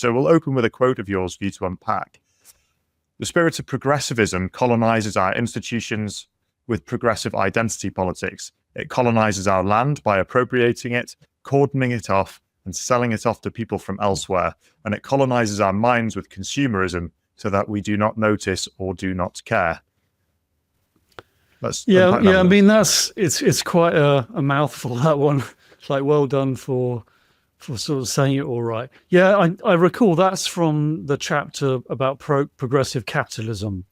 So we'll open with a quote of yours for you to unpack. The spirit of progressivism colonizes our institutions with progressive identity politics. It colonizes our land by appropriating it, cordoning it off, and selling it off to people from elsewhere. And it colonizes our minds with consumerism so that we do not notice or do not care. Yeah. I mean, it's quite a mouthful, that one. It's like, well done for sort of saying it all right. Yeah, I recall that's from the chapter about progressive capitalism.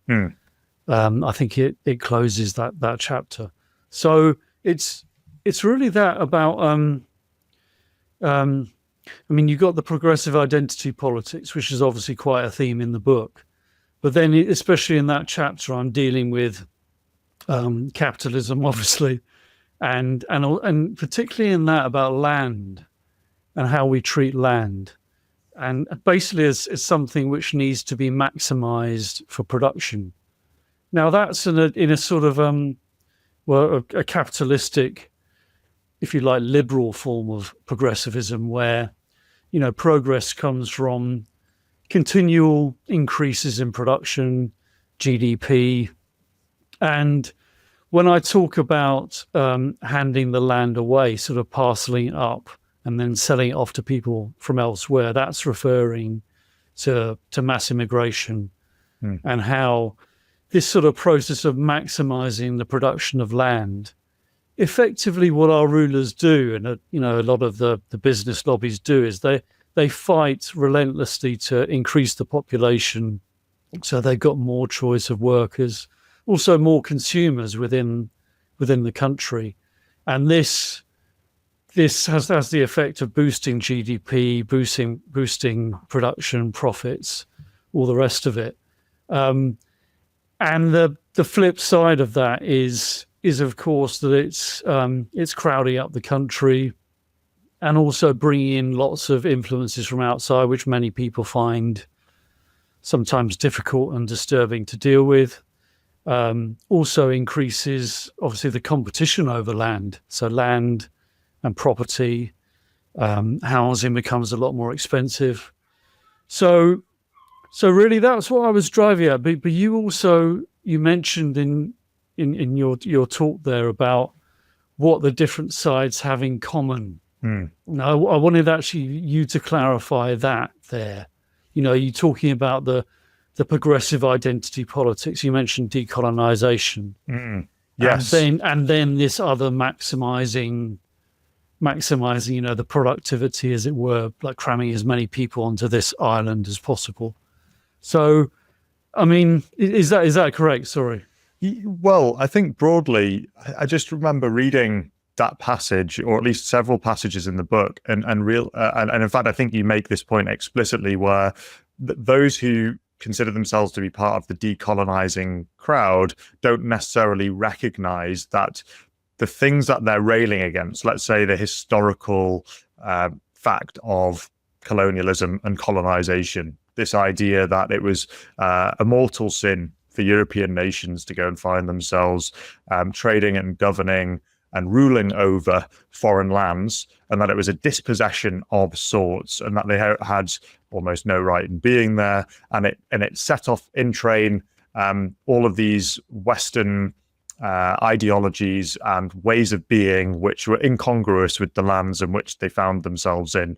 I think it closes that chapter. So it's really that about. I mean, you got the progressive identity politics, which is obviously quite a theme in the book, but then especially in that chapter, I'm dealing with capitalism, obviously, and particularly in that about land and how we treat land, and basically as something which needs to be maximized for production. Now that's in a sort of a capitalistic, if you like, liberal form of progressivism, where progress comes from continual increases in production, GDP. And when I talk about handing the land away, sort of parceling it up and then selling it off to people from elsewhere, that's referring to mass immigration and how this sort of process of maximizing the production of land, effectively what our rulers do, and a lot of the business lobbies do, is they fight relentlessly to increase the population, so they've got more choice of workers, also more consumers within the country, and this has the effect of boosting GDP, boosting production, profits, all the rest of it. And the flip side of that is of course that it's crowding up the country, and also bringing in lots of influences from outside, which many people find sometimes difficult and disturbing to deal with. Also increases, obviously, the competition over land. So land and property, housing becomes a lot more expensive. So really, that's what I was driving at. But you mentioned in your talk there about what the different sides have in common. Now, I wanted actually you to clarify that there. You're talking about the progressive identity politics. You mentioned decolonisation. Yes. And then this other maximizing, the productivity, as it were, like cramming as many people onto this island as possible. So, I mean, is that correct? Sorry. Well, I think broadly, I just remember reading that passage, or at least several passages in the book, and in fact, I think you make this point explicitly, where those who consider themselves to be part of the decolonizing crowd don't necessarily recognize that the things that they're railing against, let's say the historical fact of colonialism and colonization, this idea that it was a mortal sin for European nations to go and find themselves trading and governing and ruling over foreign lands, and that it was a dispossession of sorts, and that they had almost no right in being there, and it set off in train all of these Western ideologies and ways of being which were incongruous with the lands in which they found themselves in.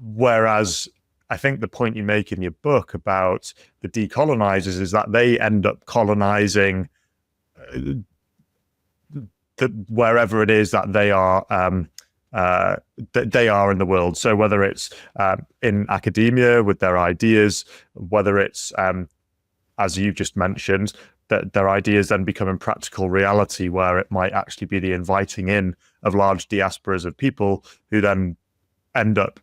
Whereas I think the point you make in your book about the decolonizers is that they end up colonizing wherever it is that they are in the world. So whether it's in academia with their ideas, whether it's as you've just mentioned, that their ideas then become in practical reality, where it might actually be the inviting in of large diasporas of people who then end up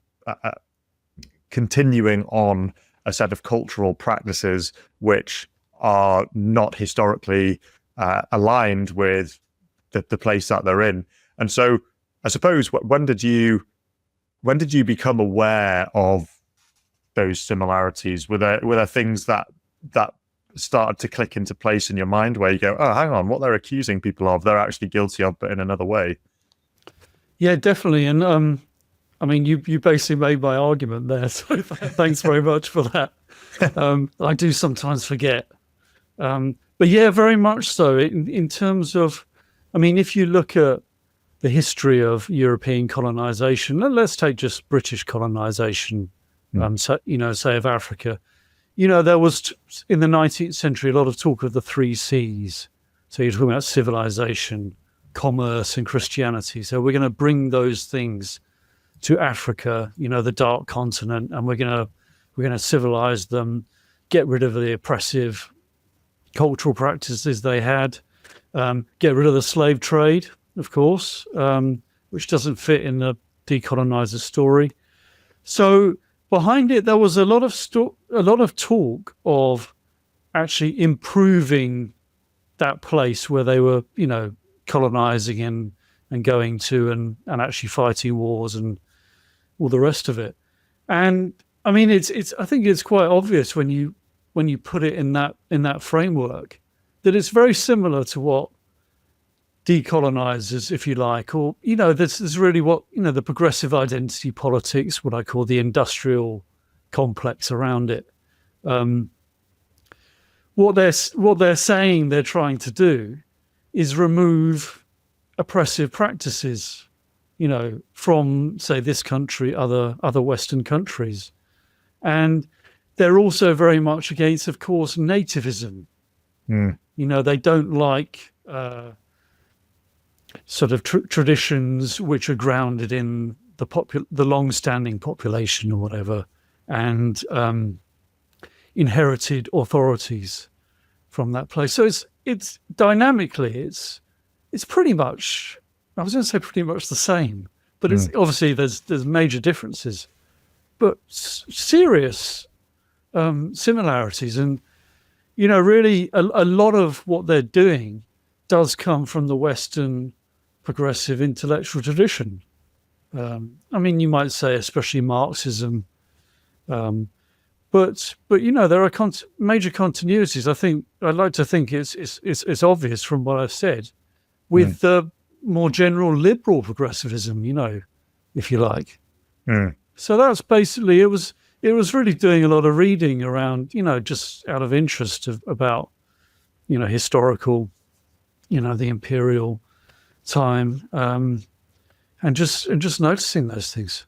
continuing on a set of cultural practices which are not historically aligned with the place that they're in. And so I suppose, when did you become aware of those similarities? Were there things that started to click into place in your mind where you go, oh, hang on, what they're accusing people of, they're actually guilty of, but in another way? Yeah, definitely. And I mean, you basically made my argument there. So thanks very much for that. I do sometimes forget. But yeah, very much so. In terms of, I mean, if you look at the history of European colonization, and let's take just British colonization, so, say of Africa, there was in the 19th century a lot of talk of the three C's. So you're talking about civilization, commerce, and Christianity. So we're going to bring those things to Africa, the dark continent, and we're going to civilize them, get rid of the oppressive cultural practices they had, get rid of the slave trade, of course, which doesn't fit in the decolonizer story. So behind it, there was a lot of talk of actually improving that place where they were, colonizing and going to and actually fighting wars and all the rest of it. And I mean, I think it's quite obvious when you put it in that framework that it's very similar to what decolonizers, if you like, or this is really what the progressive identity politics, what I call the industrial complex around it. What they're saying they're trying to do is remove oppressive practices, from say this country, other Western countries, and they're also very much against, of course, nativism. They don't like sort of traditions which are grounded in the long-standing population or whatever, and inherited authorities from that place. So it's dynamically it's pretty much, I was going to say pretty much the same, but it's obviously there's major differences, but serious similarities. And really a lot of what they're doing does come from the Western progressive intellectual tradition. I mean, you might say especially Marxism, but there are major continuities. I think I'd like to think it's obvious from what I've said with the more general liberal progressivism, if you like. So that's basically it was really doing a lot of reading around, just out of interest about historical, the imperial time, and just noticing those things.